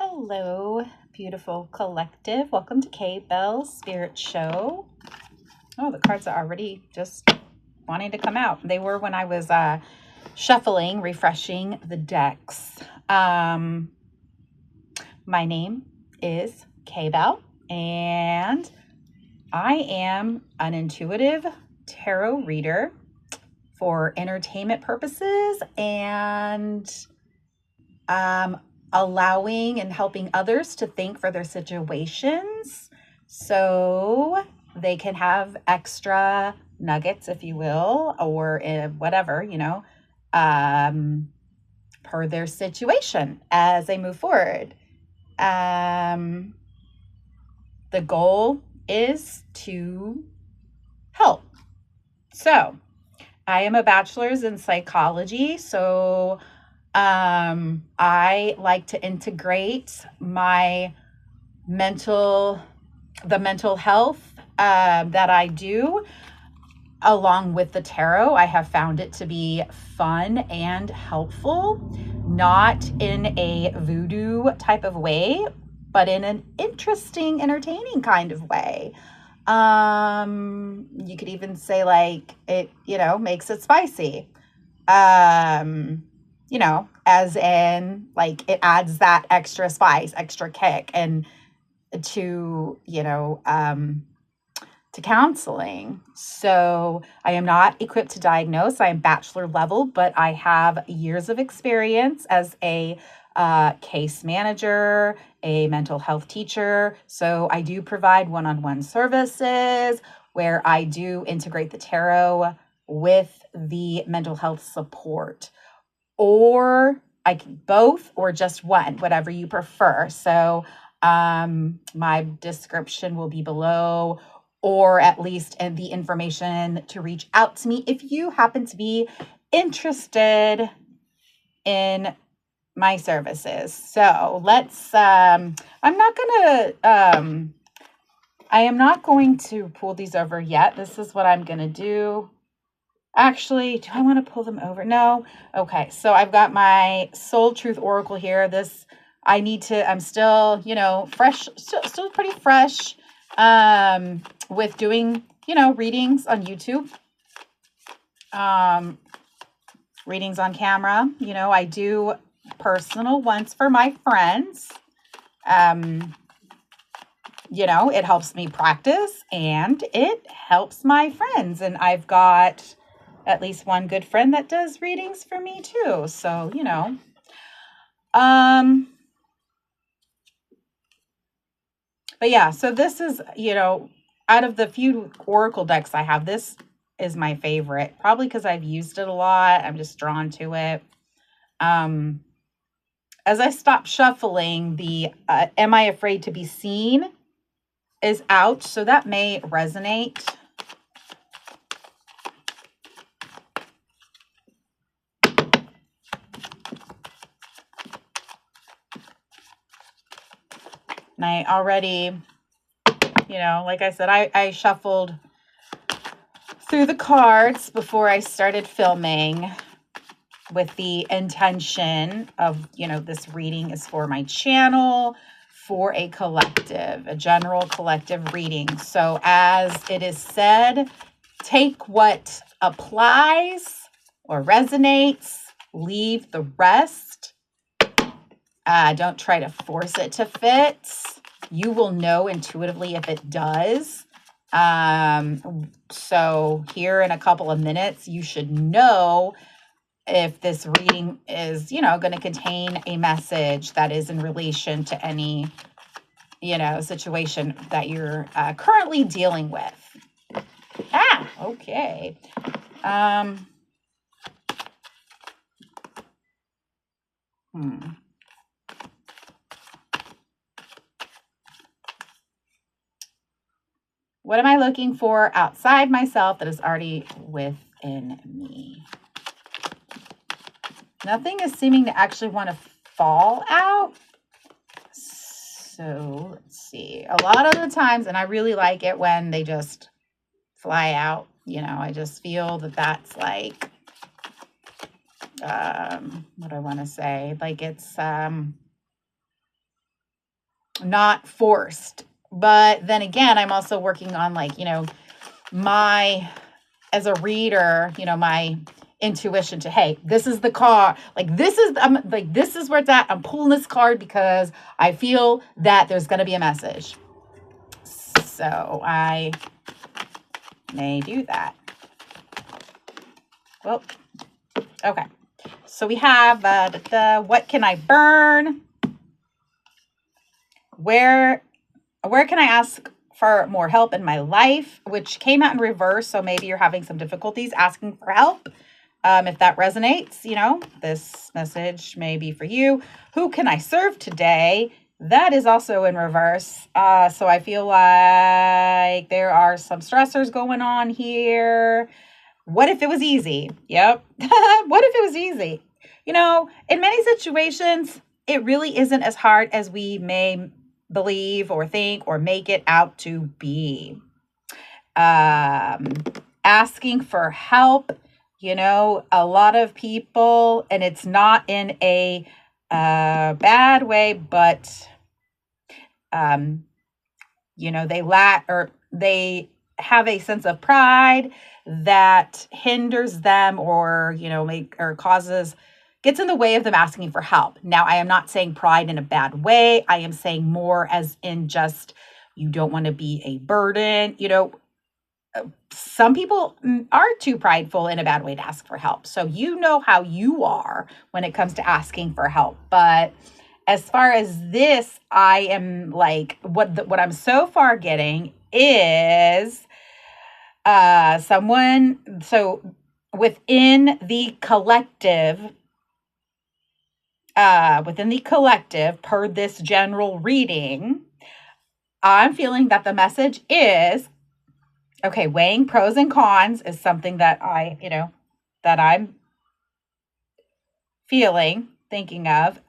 Hello, beautiful collective. Welcome to K Bell's Spirit Show. Oh, the cards are already just wanting to come out. They were when I was shuffling, refreshing the decks. My name is K Bell, and I am an intuitive tarot reader for entertainment purposes and allowing and helping others to think for their situations so they can have extra nuggets, if you will, or whatever, per their situation as they move forward. The goal is to help. So, I am a bachelor's in psychology, so I like to integrate the mental health that I do along with the tarot. I have found it to be fun and helpful, not in a voodoo type of way, but in an interesting, entertaining kind of way. You could even say like it, makes it spicy. As in like it adds that extra spice, extra kick, and to, to counseling. So I am not equipped to diagnose. I am bachelor level, but I have years of experience as a case manager, a mental health teacher. So I do provide one-on-one services where I do integrate the tarot with the mental health support, or I can both or just one, whatever you prefer. So my description will be below, or at least in the information to reach out to me if you happen to be interested in my services. So let's, I am not going to pull these over yet. This is what I'm going to do. Actually, do I want to pull them over? No. Okay. So I've got my Soul Truth Oracle here. I'm still, fresh, still pretty fresh, with doing, readings on YouTube, readings on camera. I do personal ones for my friends. It helps me practice and it helps my friends. And I've got at least one good friend that does readings for me too. So, but yeah, so this is, out of the few Oracle decks I have, this is my favorite, probably because I've used it a lot. I'm just drawn to it. As I stop shuffling, the Am I Afraid to Be Seen is out, so that may resonate. And I already, like I said, I shuffled through the cards before I started filming with the intention of, this reading is for my channel, for a general collective reading. So as it is said, take what applies or resonates, leave the rest. Don't try to force it to fit. You will know intuitively if it does. So here in a couple of minutes, you should know if this reading is, going to contain a message that is in relation to any, situation that you're currently dealing with. Okay. What am I looking for outside myself that is already within me? Nothing is seeming to actually want to fall out. So let's see. A lot of the times, and I really like it when they just fly out. I just feel that that's like, what do I want to say? Like it's, not forced. But then again, I'm also working on, like, my, as a reader, my intuition to, hey, this is the car, like this is where it's at. I'm pulling this card because I feel that there's going to be a message. So I may do that. Well, okay. So we have what can I burn? Where can I ask for more help in my life? Which came out in reverse. So maybe you're having some difficulties asking for help. If that resonates, this message may be for you. Who can I serve today? That is also in reverse. So I feel like there are some stressors going on here. What if it was easy? Yep. What if it was easy? In many situations, it really isn't as hard as we may believe or think or make it out to be. Asking for help, a lot of people, and it's not in a bad way, but they lack, or they have a sense of pride that hinders them, or gets in the way of them asking for help. Now, I am not saying pride in a bad way. I am saying more as in just, you don't want to be a burden. Some people are too prideful in a bad way to ask for help. So how you are when it comes to asking for help. But as far as this, I am like, what I'm so far getting is someone, so within the collective, per this general reading, I'm feeling that the message is, okay, weighing pros and cons is something that that I'm thinking of.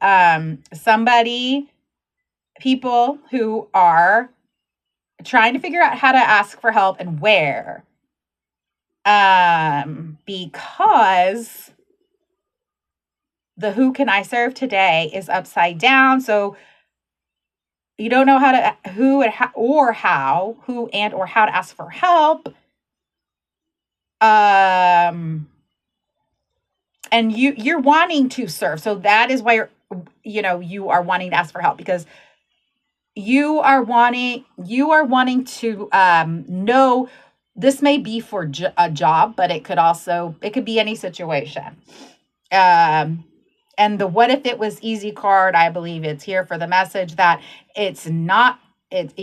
People who are trying to figure out how to ask for help and where. Because the who can I serve today is upside down. So you don't know who and how to ask for help. And you're wanting to serve. So that is why you are wanting to ask for help, because you are wanting to know, this may be for a job, but it could be any situation. And the what if it was easy card, I believe it's here for the message that it's not as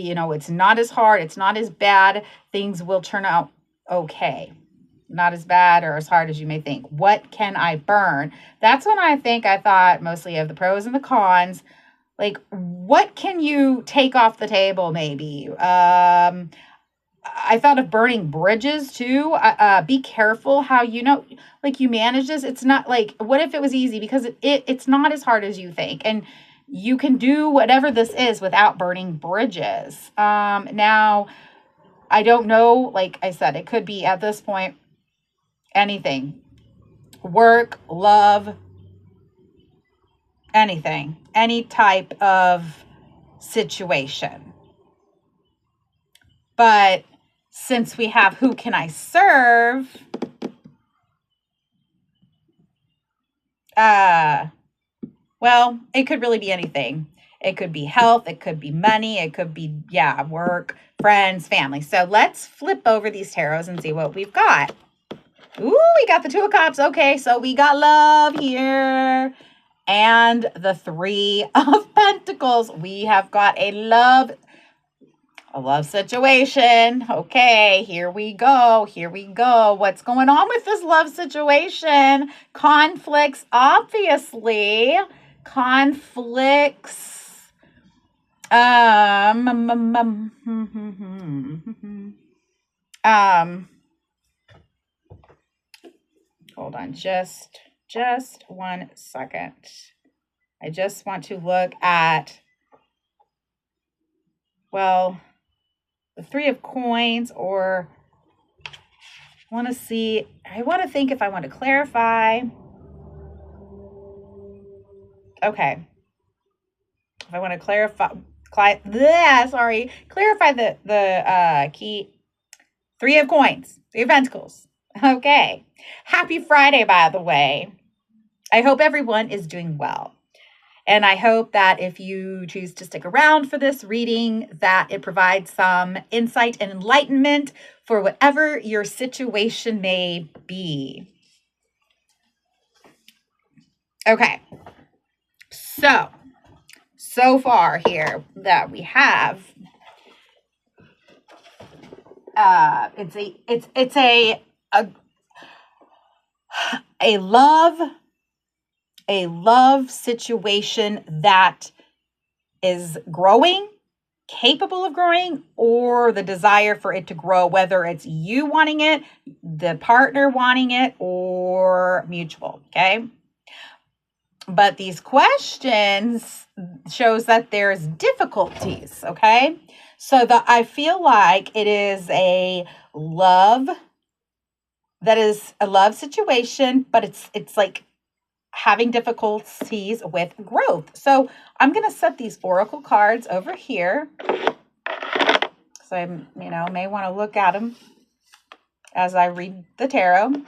hard, it's not as bad, things will turn out okay. Not as bad or as hard as you may think. What can I burn? That's when I thought mostly of the pros and the cons. Like, what can you take off the table, maybe? I thought of burning bridges too. Be careful how you manage this. It's not like, what if it was easy? Because it's not as hard as you think. And you can do whatever this is without burning bridges. Now, I don't know. Like I said, it could be at this point anything. Work, love, anything. Any type of situation. But since we have who can I serve, well, it could really be anything. It could be health, it could be money, it could be, work, friends, family. So let's flip over these tarots and see what we've got. Ooh, we got the Two of Cups. Okay, so we got love here. And the Three of Pentacles. We have got a love situation. Okay, here we go. What's going on with this love situation? Conflicts, obviously. Conflicts. Hold on just 1 second. I just want to look at, the Three of Coins, or I want to think if I want to clarify. Okay. If I want to clarify, Clarify the key. Three of coins, three of pentacles. Okay. Happy Friday, by the way. I hope everyone is doing well. And I hope that if you choose to stick around for this reading, that it provides some insight and enlightenment for whatever your situation may be. Okay. So far here that we have, it's a love situation that is growing, capable of growing, or the desire for it to grow, whether it's you wanting it, the partner wanting it, or mutual. Okay. But these questions shows that there's difficulties. Okay. So I feel like it is a love situation, but it's like having difficulties with growth. So I'm going to set these oracle cards over here. So I, may want to look at them as I read the tarot.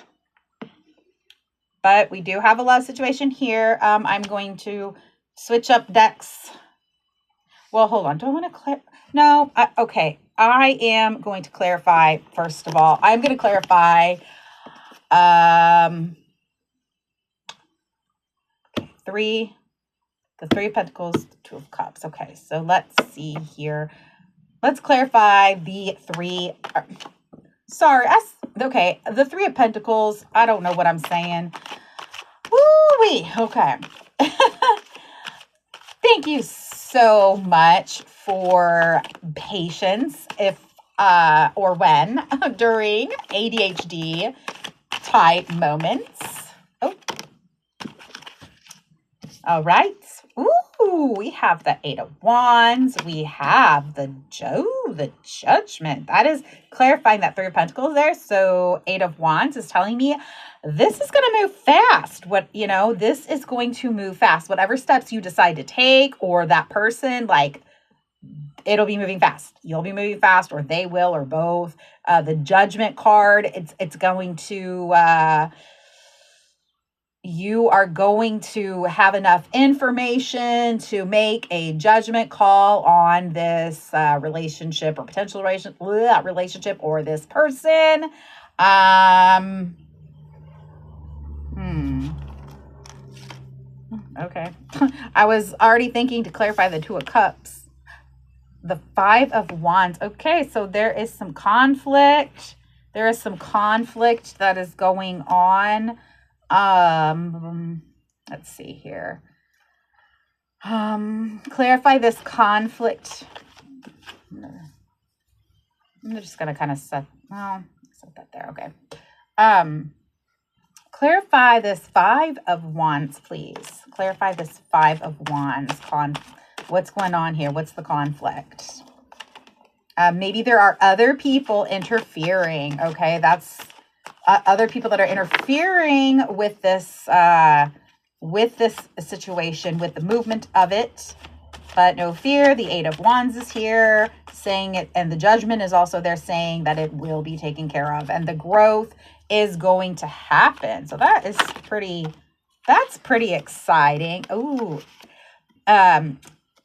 But we do have a love situation here. I'm going to switch up decks. Well, hold on. Do I want to No. Okay. I am going to clarify, first of all. I'm going to clarify the Three of Pentacles, the Two of Cups. Okay, so let's see here. Let's clarify the three. Okay, the Three of Pentacles. I don't know what I'm saying. Woo-wee. Okay. Thank you so much for patience or when during ADHD type moments. Oh. All right. Ooh, we have the Eight of Wands. We have the Judgment. That is clarifying that Three of Pentacles there. So Eight of Wands is telling me this is going to move fast. This is going to move fast. Whatever steps you decide to take, or that person, it'll be moving fast. You'll be moving fast, or they will, or both. The Judgment card, it's going to... you are going to have enough information to make a judgment call on this relationship or potential relationship or this person. Okay. I was already thinking to clarify the Two of Cups. The Five of Wands. Okay, so there is some conflict. There is some conflict that is going on. Let's see here. Clarify this conflict. I'm just going to kind of set that there. Okay. Clarify this Five of Wands, please. Clarify this Five of Wands. What's going on here? What's the conflict? Maybe there are other people interfering. Okay, that's other people that are interfering with this situation, with the movement of it. But no fear, the Eight of Wands is here saying it, and the Judgment is also there saying that it will be taken care of, and the growth is going to happen. So that's pretty exciting. Ooh.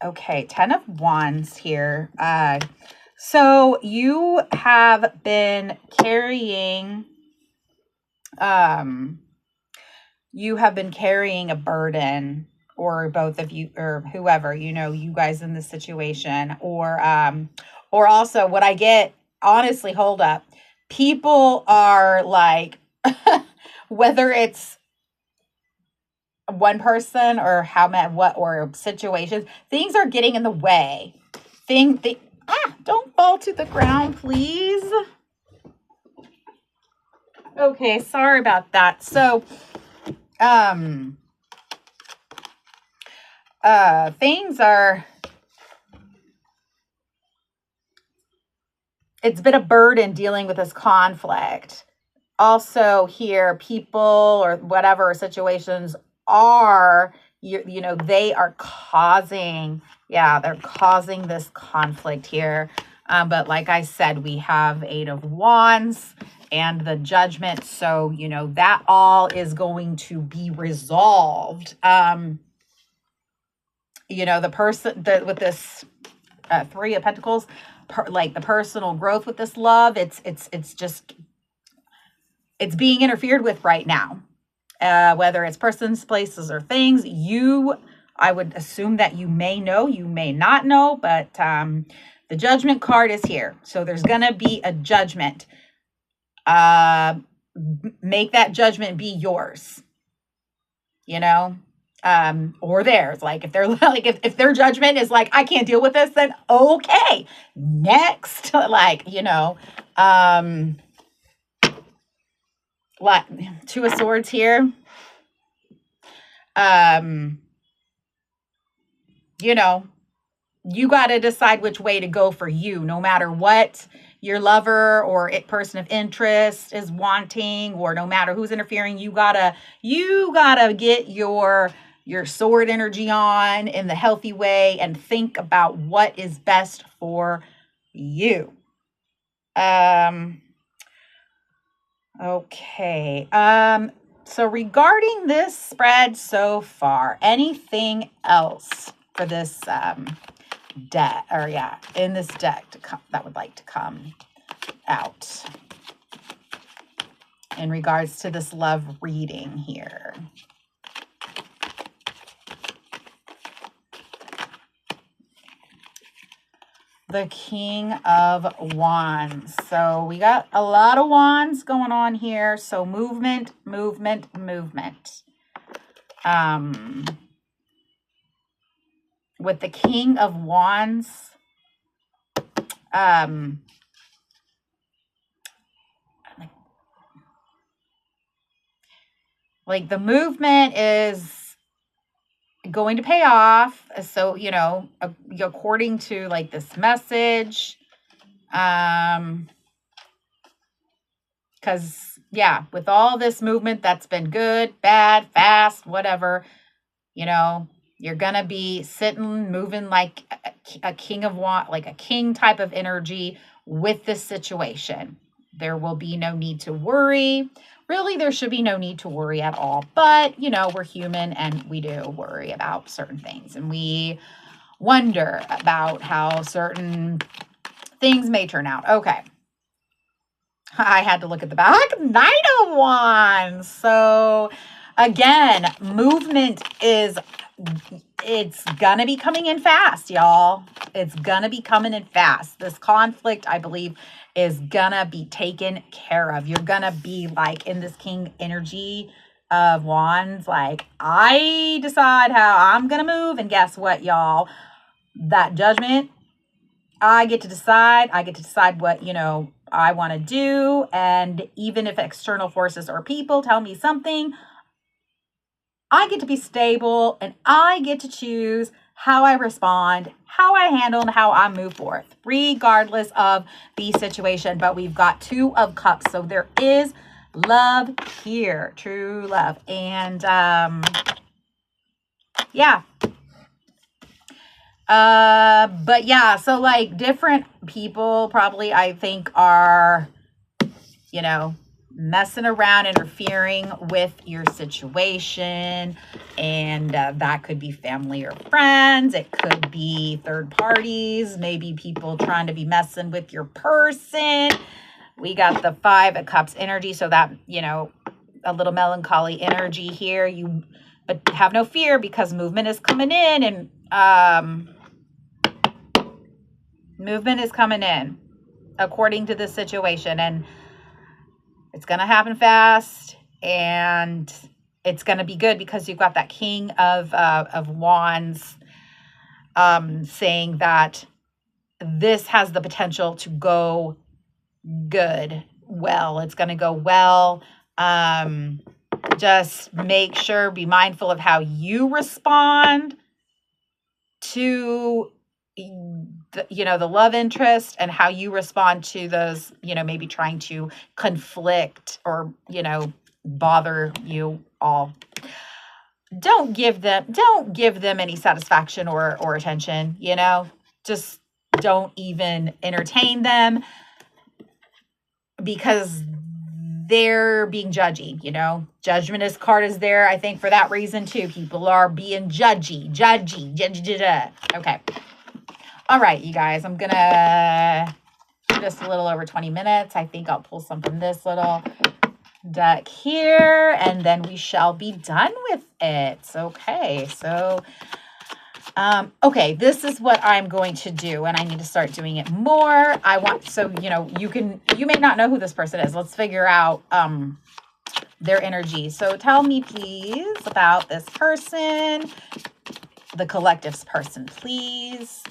Okay, Ten of Wands here. So you have been carrying a burden, or both of you, or whoever, you guys in this situation, or also what I get, honestly, hold up. People are like, whether it's one person or or situations, things are getting in the way. Don't fall to the ground, please. Okay, sorry about that. So, things are, it's been a burden dealing with this conflict. Also here, people or whatever situations are, they are causing, they're causing this conflict here. But like I said, we have Eight of Wands and the Judgment. So, that all is going to be resolved. The person with this Three of Pentacles, like the personal growth with this love, it's being interfered with right now. Whether it's persons, places, or things, I would assume that you may know, you may not know, but the Judgment card is here. So there's going to be a judgment. Make that judgment be yours, or theirs. Like if they're like, if their judgment is like, I can't deal with this, then okay, next. Like, what, Two of Swords here. You got to decide which way to go for you, no matter what your lover or person of interest is wanting, or no matter who's interfering. You gotta get your sword energy on in the healthy way and think about what is best for you. Okay. So regarding this spread so far, anything else for this deck, in this deck that would like to come out in regards to this love reading here? The King of Wands. So we got a lot of wands going on here. So movement. With the King of Wands, like the movement is going to pay off. So, according to like this message, because with all this movement that's been good, bad, fast, whatever, you're going to be sitting, moving like a king of wands, like a king type of energy with this situation. There will be no need to worry. Really, there should be no need to worry at all. But, we're human and we do worry about certain things. And we wonder about how certain things may turn out. Okay. I had to look at the back. Knight of Wands. So, again, movement it's gonna be coming in fast, y'all. It's gonna be coming in fast. This conflict, I believe, is gonna be taken care of. You're gonna be like in this king energy of wands, like, I decide how I'm gonna move, and guess what, y'all? That judgment, I get to decide. I get to decide what, I want to do. And even if external forces or people tell me something, I get to be stable, and I get to choose how I respond, how I handle, and how I move forth, regardless of the situation. But we've got Two of Cups, so there is love here, true love. And but so like different people probably, I think, are, messing around, interfering with your situation. And that could be family or friends. It could be third parties, maybe people trying to be messing with your person. We got the Five of Cups energy. So that, a little melancholy energy here. But have no fear, because movement is coming in, and movement is coming in according to the situation, and it's going to happen fast, and it's going to be good, because you've got that King of Wands saying that this has the potential to go good. Well, it's going to go well. Just make sure, be mindful of how you respond to the love interest, and how you respond to those, maybe trying to conflict or, bother you all. don't give them any satisfaction or attention, just don't even entertain them because they're being judgy. Judgment card is there, I think, for that reason too. People are being judgy. Okay. All right, you guys, I'm gonna just a little over 20 minutes. I think I'll pull some from this little deck here, and then we shall be done with it. Okay, so okay, this is what I'm going to do, and I need to start doing it more. You may not know who this person is. Let's figure out their energy. So tell me, please, about this person, the collective's person, please.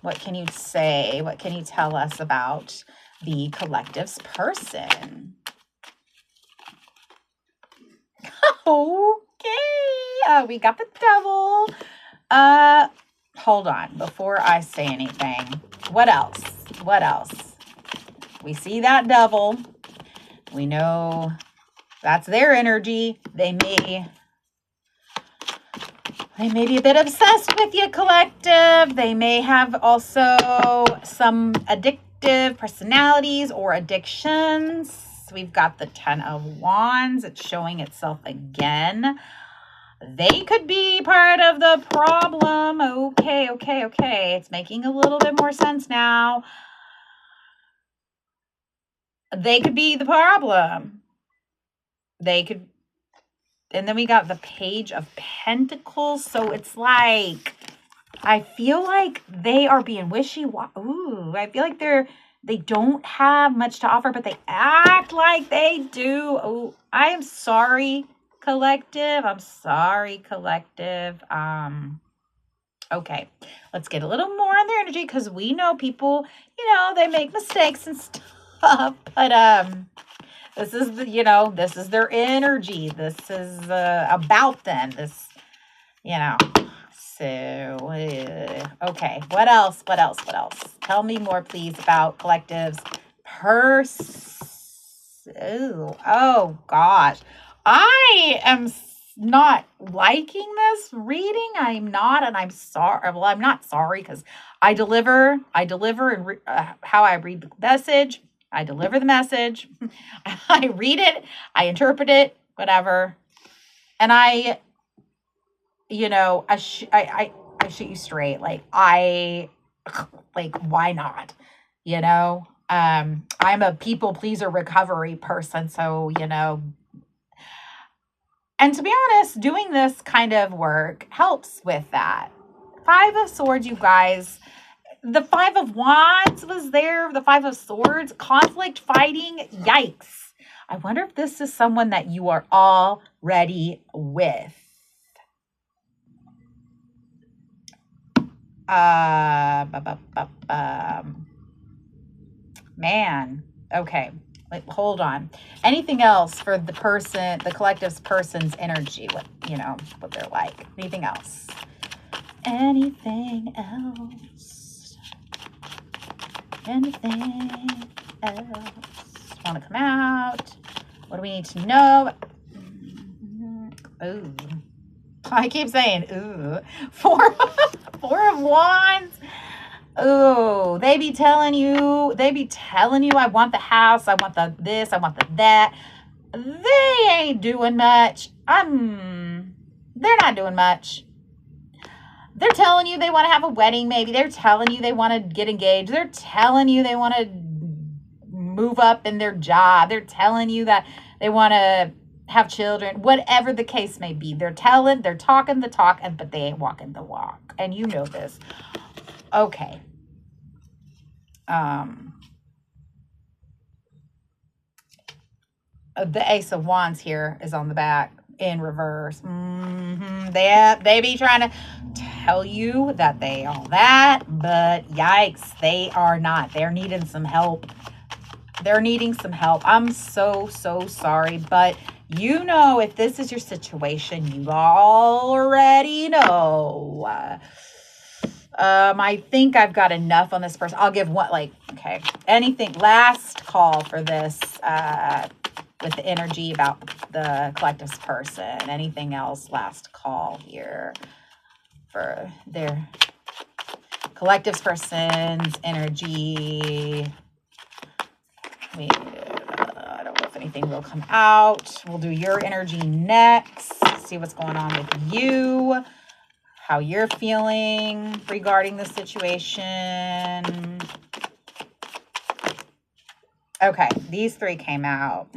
What can you say? What can you tell us about the collective's person? Okay. We got the devil. Hold on. Before I say anything. What else? We see that devil. We know that's their energy. They may be a bit obsessed with you, collective. They may have also some addictive personalities or addictions. We've got the 10 of Wands. It's showing itself again. They could be part of the problem. Okay. It's making a little bit more sense now. They could be the problem. And then we got the Page of Pentacles. So it's like, I feel like they are being wishy-washy. Ooh, I feel like they don't have much to offer, but they act like they do. Oh, I am sorry, collective. Okay, let's get a little more on their energy because we know people, they make mistakes and stuff, but this is this is their energy. This is about them. So, okay. What else? Tell me more, please, about collectives. Oh gosh. I am not liking this reading. I'm not, and I'm sorry. Well, I'm not sorry because I deliver and how I read the message. I deliver the message. I read it. I interpret it. Whatever. And I shoot you straight. Like, why not? I'm a people pleaser recovery person. So, and to be honest, doing this kind of work helps with that. 5 of Swords, you guys. The 5 of Wands was there. The 5 of Swords, conflict, fighting. Yikes. I wonder if this is someone that you are already with. Man. Okay. Hold on. Anything else for the collective's person's energy? What they're like. Anything else? Want to come out? What do we need to know? Ooh. I keep saying, ooh. 4 of Wands. Ooh, they be telling you, I want the house, I want the this, I want the that. They ain't doing much. They're not doing much. They're telling you they want to have a wedding, maybe. They're telling you they want to get engaged. They're telling you they want to move up in their job. They're telling you that they want to have children. Whatever the case may be. They're talking the talk, but they ain't walking the walk. And you know this. Okay. The Ace of Wands here is on the back in reverse. They be trying to tell you that they all that, but yikes, they are not. They're needing some help. I'm so sorry, but if this is your situation, you already know. I think I've got enough on this person. I'll give one, okay. Anything, last call for this with the energy about the collective's person. Anything else? Last call here for their collective's person's energy. I don't know if anything will come out. We'll do your energy next. See what's going on with you, how you're feeling regarding the situation. Okay, these three came out.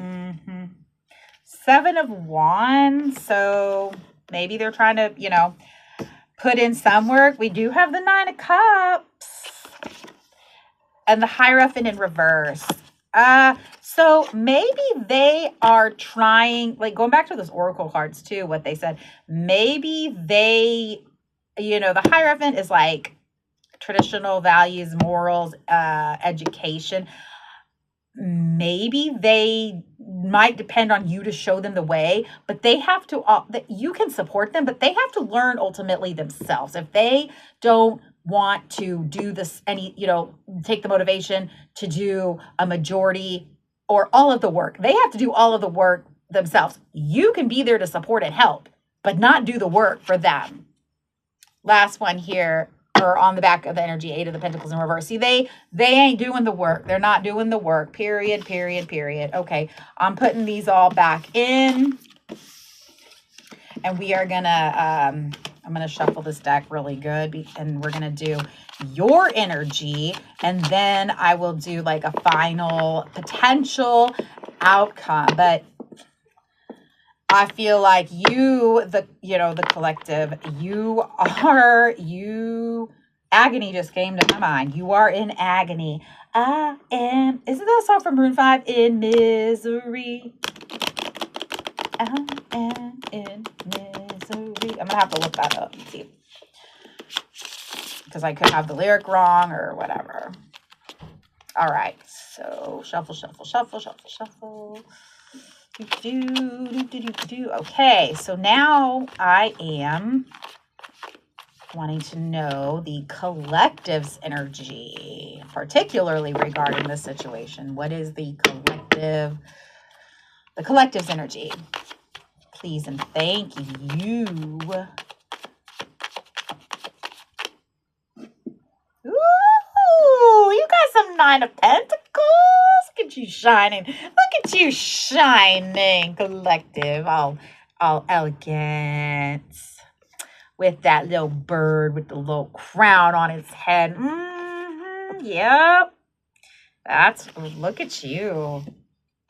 7 of Wands. So maybe they're trying to, put in some work. We do have the 9 of Cups and the Hierophant in reverse. So maybe they are trying, like going back to those oracle cards too, what they said, maybe they, the Hierophant is like traditional values, morals, education. Maybe they might depend on you to show them the way, but they have to, you can support them, but they have to learn ultimately themselves. If they don't want to do this, take the motivation to do a majority or all of the work, they have to do all of the work themselves. You can be there to support and help, but not do the work for them. Last one here, or on the back of the energy, 8 of the Pentacles in reverse. See, they ain't doing the work. They're not doing the work. Period. Okay, I'm putting these all back in. And we are going to, I'm going to shuffle this deck really good. And we're going to do your energy. And then I will do like a final potential outcome. But I feel like the collective, agony just came to my mind. You are in agony. Isn't that a song from Maroon 5? In misery. I am in misery. I'm going to have to look that up and see. Because I could have the lyric wrong or whatever. All right. So shuffle. Okay, so now I am wanting to know the collective's energy, particularly regarding this situation. What is the collective's energy? Please and thank you. Ooh, you got some 9 of Pentacles. Look at you shining. Collective. All elegant. With that little bird with the little crown on its head. Yep. Look at you.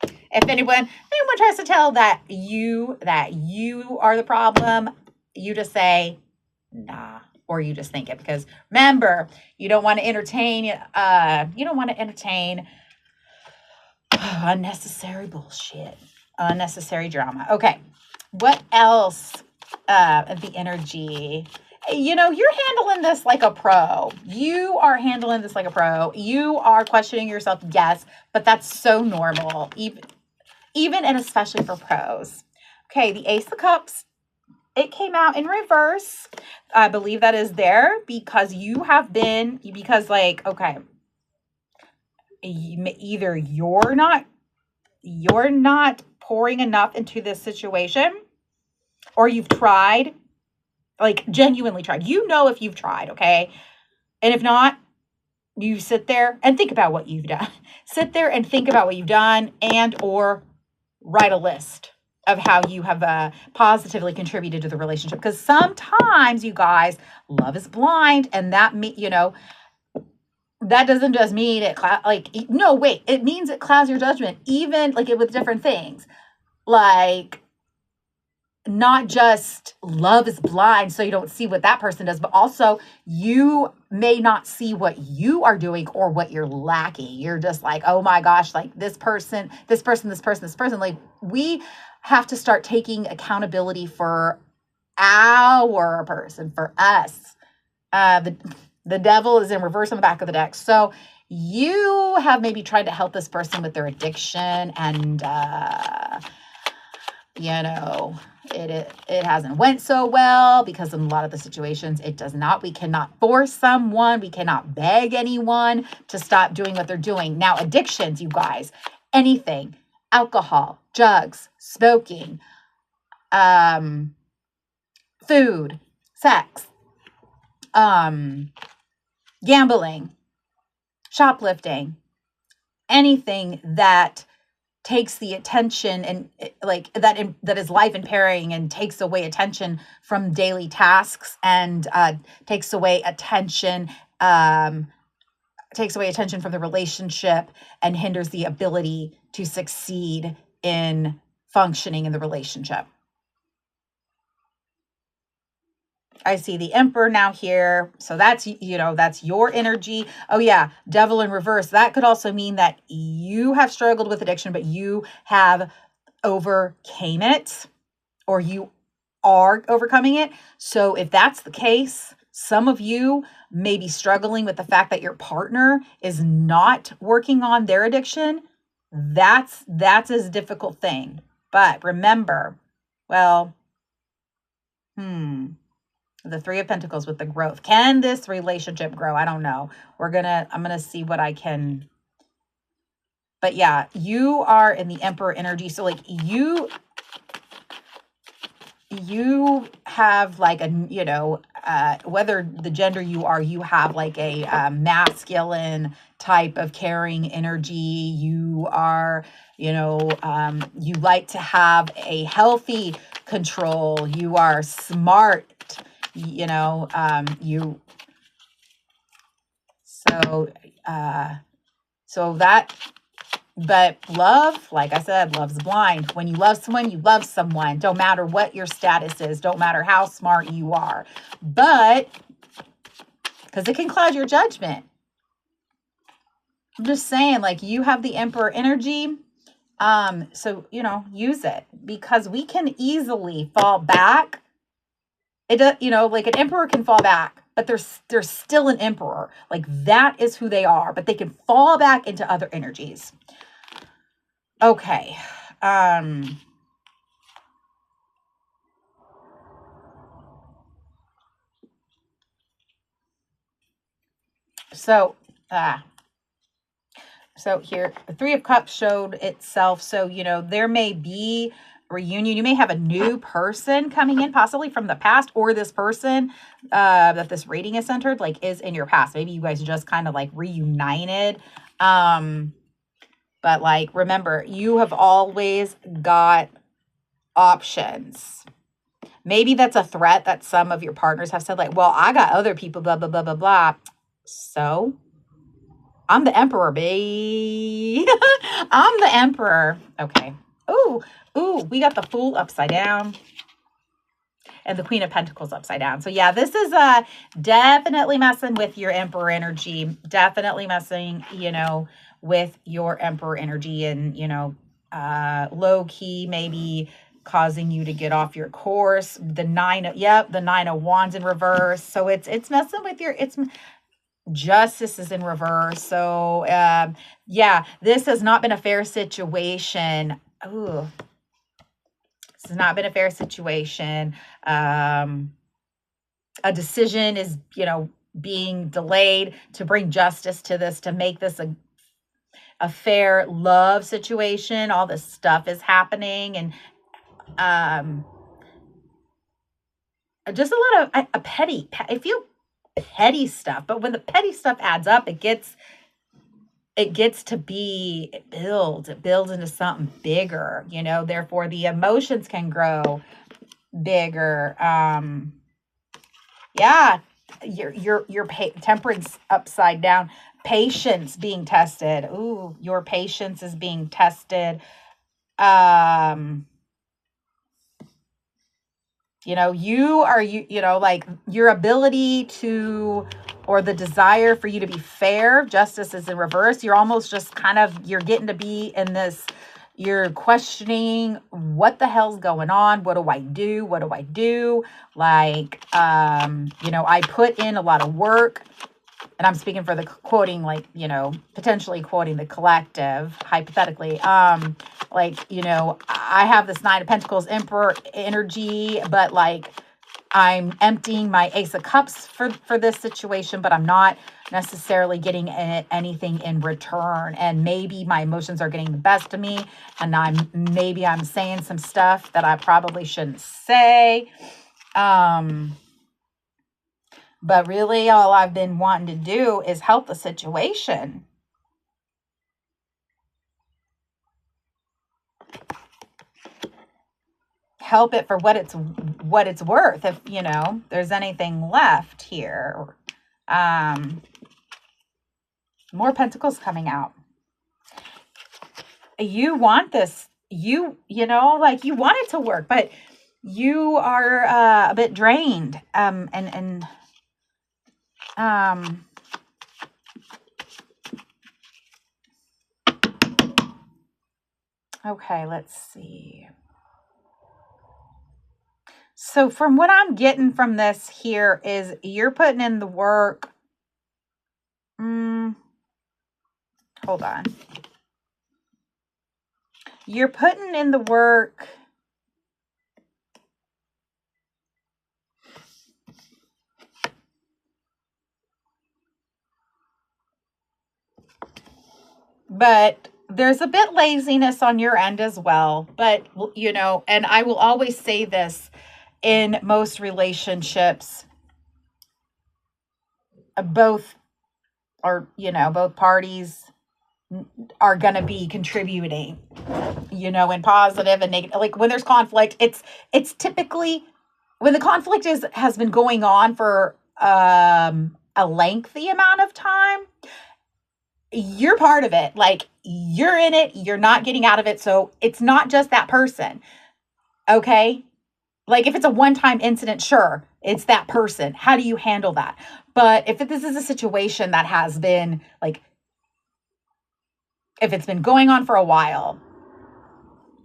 If anyone tries to tell that you are the problem, you just say, nah. Or you just think it. Because remember, you don't want to entertain unnecessary bullshit, unnecessary drama. Okay, what else? The energy. You're handling this like a pro. You are handling this like a pro. You are questioning yourself, yes, but that's so normal, even and especially for pros. Okay, the Ace of Cups. It came out in reverse. I believe that is there because either you're not pouring enough into this situation, or you've tried, like genuinely tried. If you've tried, okay? And if not, you sit there and think about what you've done. Sit there and think about what you've done and or write a list of how you have positively contributed to the relationship. Because sometimes, you guys, love is blind, and that that doesn't just mean it means it clouds your judgment, even with different things. Like, not just love is blind, so you don't see what that person does, but also you may not see what you are doing or what you're lacking. You're just like, oh my gosh, like this person. Like, we have to start taking accountability for our person, for us. The devil is in reverse on the back of the deck. So you have maybe tried to help this person with their addiction, and it hasn't went so well because in a lot of the situations it does not. We cannot force someone. We cannot beg anyone to stop doing what they're doing. Now, addictions, you guys, anything, alcohol, drugs, smoking, food, sex, gambling, shoplifting, anything that takes the attention and like that is life impairing and takes away attention from daily tasks and takes away attention from the relationship and hinders the ability to succeed in functioning in the relationship. I see the Emperor now here. So that's, that's your energy. Oh yeah, Devil in reverse. That could also mean that you have struggled with addiction, but you have overcame it, or you are overcoming it. So if that's the case, some of you may be struggling with the fact that your partner is not working on their addiction. That's a difficult thing. But remember, well, the Three of Pentacles with the growth. Can this relationship grow? I don't know. I'm going to see what I can. But yeah, you are in the Emperor energy. So like you have like a, whether the gender you are, you have like a masculine type of caring energy. You are, you like to have a healthy control. You are smart. But love, like I said, love's blind. When you love someone, you love someone. Don't matter what your status is. Don't matter how smart you are. But, because it can cloud your judgment. I'm just saying, like, you have the Emperor energy. So, use it. Because we can easily fall back. It does, like an emperor can fall back, but there's still an emperor. Like that is who they are, but they can fall back into other energies. Okay. So here, the Three of Cups showed itself. So, there may be reunion. You may have a new person coming in, possibly from the past, or this person that this reading is centered, like, is in your past. Maybe you guys just kind of like reunited. But like, remember, you have always got options. Maybe that's a threat that some of your partners have said, like, well, I got other people, blah, blah, blah, blah, blah. So I'm the Emperor, babe. I'm the Emperor. Okay. Ooh, we got the Fool upside down and the Queen of Pentacles upside down. So yeah, this is definitely messing with your Emperor energy. Definitely messing, with your Emperor energy, and, low key, maybe causing you to get off your course. The Nine of Wands in reverse. So it's messing with Justice is in reverse. So, yeah, this has not been a fair situation. Ooh, this has not been a fair situation. A decision is, being delayed to bring justice to this, to make this a fair love situation. All this stuff is happening, and just a lot of a petty. I feel petty stuff, but when the petty stuff adds up, it gets to be, it builds into something bigger, therefore the emotions can grow bigger. Yeah, your Temperance upside down, patience being tested. Ooh, your patience is being tested. Like your ability to, or the desire for you to be fair. Justice is in reverse. You're almost just you're getting to be in this, you're questioning what the hell's going on. What do I do? What do I do? Like, I put in a lot of work, and I'm speaking for the quoting, like, potentially quoting the collective, hypothetically. I have this Nine of Pentacles Emperor energy, but like, I'm emptying my Ace of Cups for this situation, but I'm not necessarily getting anything in return. And maybe my emotions are getting the best of me, and maybe I'm saying some stuff that I probably shouldn't say. But really all I've been wanting to do is help the situation. Help it for what it's worth, if there's anything left here. More pentacles coming out. You want this, like you want it to work, but you are a bit drained. Okay, let's see. So from what I'm getting from this here is you're putting in the work. Hold on. You're putting in the work. But there's a bit laziness on your end as well. But, and I will always say this in most relationships, both parties are going to be contributing, in positive and negative. Like when there's conflict, it's typically when the conflict has been going on for a lengthy amount of time, you're part of it. Like you're in it, you're not getting out of it. So it's not just that person. Okay. Like if it's a one-time incident, sure, it's that person. How do you handle that? But if this is a situation that has been like, if it's been going on for a while,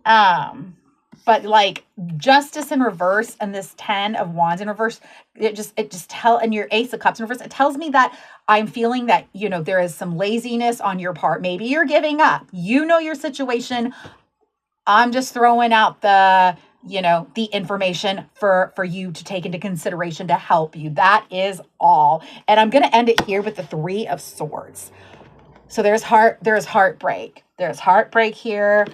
but like justice in reverse and this 10 of wands in reverse, and your Ace of Cups in reverse, it tells me that I'm feeling that, there is some laziness on your part. Maybe you're giving up, your situation. I'm just throwing out the information for you to take into consideration to help you. That is all. And I'm going to end it here with the 3 of Swords. So there's heartbreak. There's heartbreak here.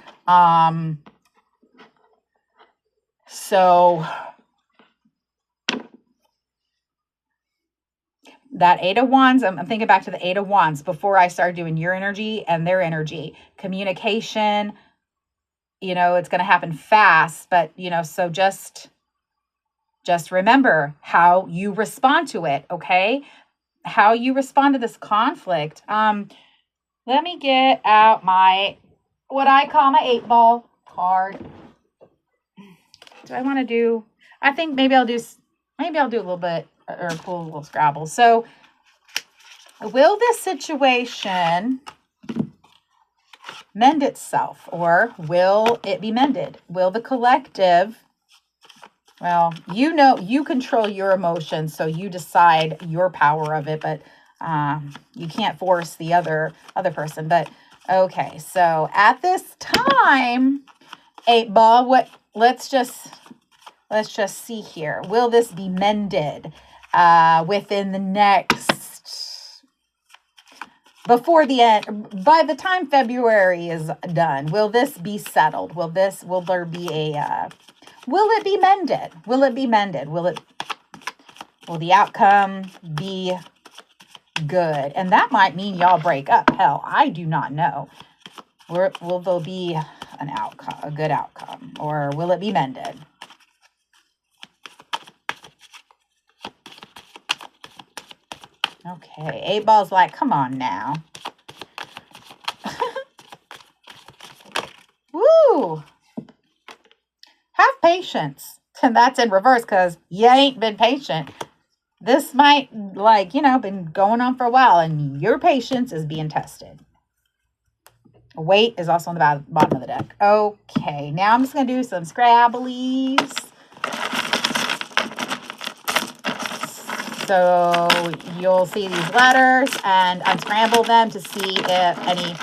So that 8 of Wands, I'm thinking back to the 8 of Wands before I started doing your energy and their energy. Communication, it's going to happen fast, but, so just remember how you respond to it, okay? How you respond to this conflict. Let me get out what I call my 8-ball card. Do I want to do, I think maybe I'll do a little bit, or pull a little Scrabble. So will this situation mend itself, or will it be mended? Will the collective, well, you control your emotions, so you decide your power of it, but you can't force the other person. But okay, so at this time, 8-ball, let's just see here. Will this be mended within the next, before the end, by the time February is done? Will this be settled? Will there be will it be mended? Will it be mended? Will the outcome be good? And that might mean y'all break up. Hell, I do not know. Will there be an outcome, a good outcome, or will it be mended? Okay, 8-ball's like, come on now. Woo! Have patience. And that's in reverse because you ain't been patient. This might, been going on for a while, and your patience is being tested. Weight is also on the bottom of the deck. Okay, now I'm just going to do some Scrabblies. So you'll see these letters, and unscramble them to see if any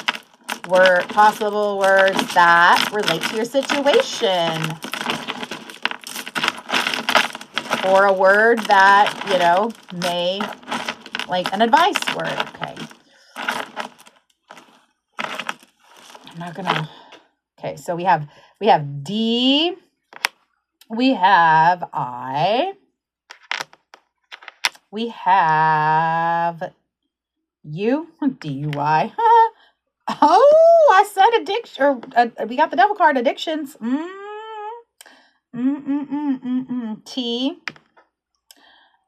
possible words that relate to your situation. or a word that, you know, may, like an advice word. Okay. I'm not gonna, okay, so we have D, we have I, we have U, DUI. Oh, I said addiction, or we got the devil card, addictions. T,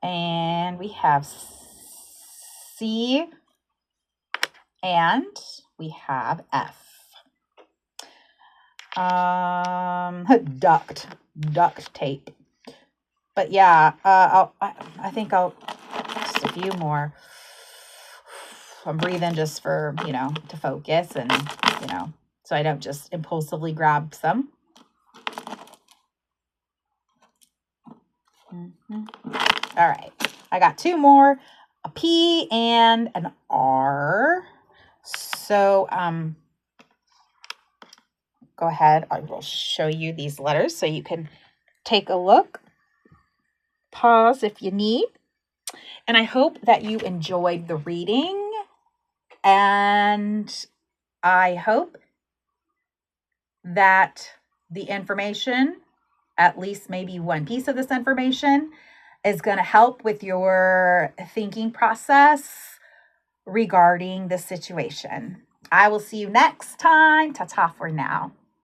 and we have C, and we have F. Duct tape. But yeah, I think I'll just a few more. I'm breathing just for, you know, to focus and, you know, so I don't just impulsively grab some. All right, I got two more, a P and an R. So, go ahead. I will show you these letters so you can take a look. Pause if you need. And I hope that you enjoyed the reading. And I hope that the information, at least maybe one piece of this information, is going to help with your thinking process regarding the situation. I will see you next time. Ta-ta for now.